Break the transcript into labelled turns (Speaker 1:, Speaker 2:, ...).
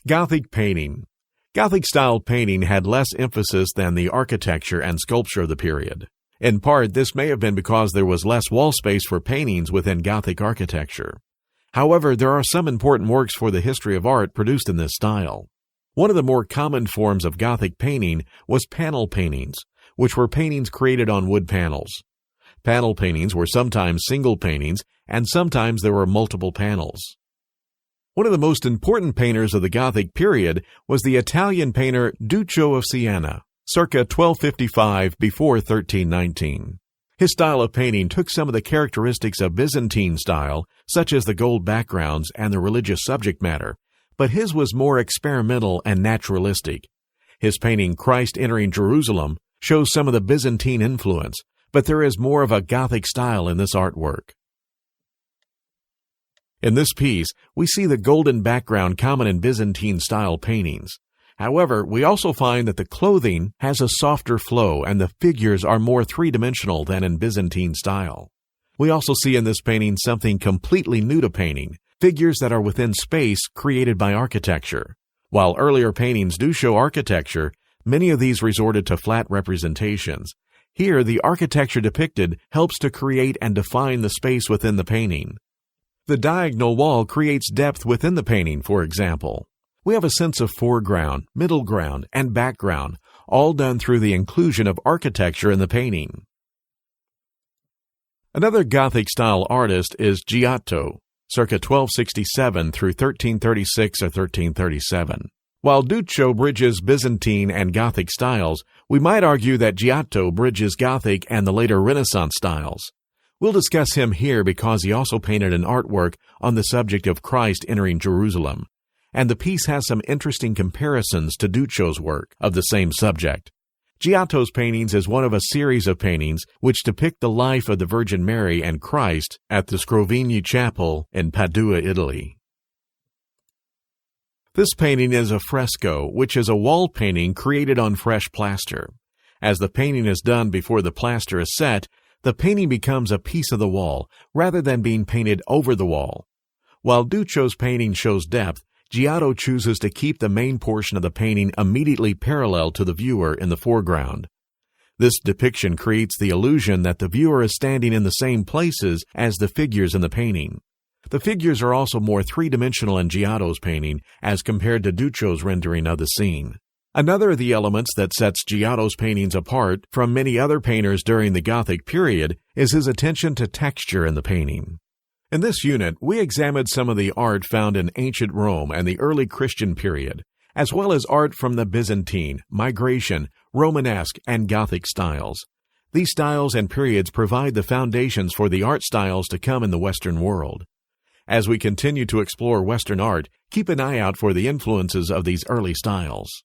Speaker 1: Gothic painting. Gothic-style painting had less emphasis than the architecture and sculpture of the period. In part, this may have been because there was less wall space for paintings within Gothic architecture. However, there are some important works for the history of art produced in this style. One of the more common forms of Gothic painting was panel paintings, which were paintings created on wood panels. Panel paintings were sometimes single paintings, and sometimes there were multiple panels. One of the most important painters of the Gothic period was the Italian painter Duccio of Siena, circa 1255 before 1319. His style of painting took some of the characteristics of Byzantine style, such as the gold backgrounds and the religious subject matter, but his was more experimental and naturalistic. His painting Christ Entering Jerusalem shows some of the Byzantine influence, but there is more of a Gothic style in this artwork. In this piece, we see the golden background common in Byzantine-style paintings. However, we also find that the clothing has a softer flow and the figures are more three-dimensional than in Byzantine style. We also see in this painting something completely new to painting, figures that are within space created by architecture. While earlier paintings do show architecture, many of these resorted to flat representations. Here, the architecture depicted helps to create and define the space within the painting. The diagonal wall creates depth within the painting, for example. We have a sense of foreground, middle ground, and background, all done through the inclusion of architecture in the painting. Another Gothic-style artist is Giotto, circa 1267 through 1336 or 1337. While Duccio bridges Byzantine and Gothic styles, we might argue that Giotto bridges Gothic and the later Renaissance styles. We'll discuss him here because he also painted an artwork on the subject of Christ entering Jerusalem, and the piece has some interesting comparisons to Duccio's work of the same subject. Giotto's paintings is one of a series of paintings which depict the life of the Virgin Mary and Christ at the Scrovegni Chapel in Padua, Italy. This painting is a fresco, which is a wall painting created on fresh plaster. As the painting is done before the plaster is set, the painting becomes a piece of the wall, rather than being painted over the wall. While Duccio's painting shows depth, Giotto chooses to keep the main portion of the painting immediately parallel to the viewer in the foreground. This depiction creates the illusion that the viewer is standing in the same places as the figures in the painting. The figures are also more three-dimensional in Giotto's painting as compared to Duccio's rendering of the scene. Another of the elements that sets Giotto's paintings apart from many other painters during the Gothic period is his attention to texture in the painting. In this unit, we examined some of the art found in ancient Rome and the early Christian period, as well as art from the Byzantine, Migration, Romanesque, and Gothic styles. These styles and periods provide the foundations for the art styles to come in the Western world. As we continue to explore Western art, keep an eye out for the influences of these early styles.